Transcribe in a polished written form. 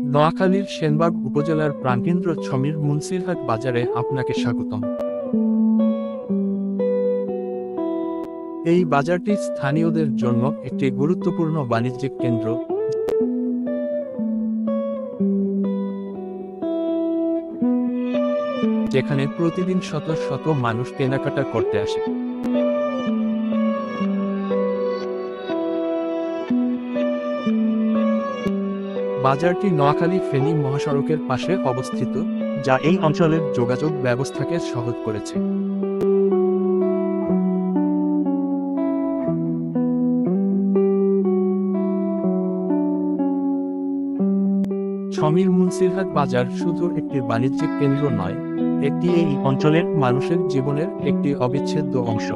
নোয়াখালীর সেনবাগ উপজেলার প্রাণকেন্দ্র ছমির মুন্সিরহাট বাজারে আপনাকে স্বাগতম। এই বাজারটি স্থানীয়দের জন্য একটি গুরুত্বপূর্ণ বাণিজ্যিক কেন্দ্র, যেখানে প্রতিদিন শত শত মানুষ কেনাকাটা করতে আসে। বাজারটি নোয়াখালী-ফেনী মহাসড়কের পাশে অবস্থিত, যা এই অঞ্চলের যোগাযোগ ব্যবস্থাকে সহজ করেছে। ছমির মুন্সিরহাট বাজার শুধু একটি বাণিজ্যিক কেন্দ্র নয়, এটি এই অঞ্চলের মানুষের জীবনের একটি অবিচ্ছেদ্য অংশ।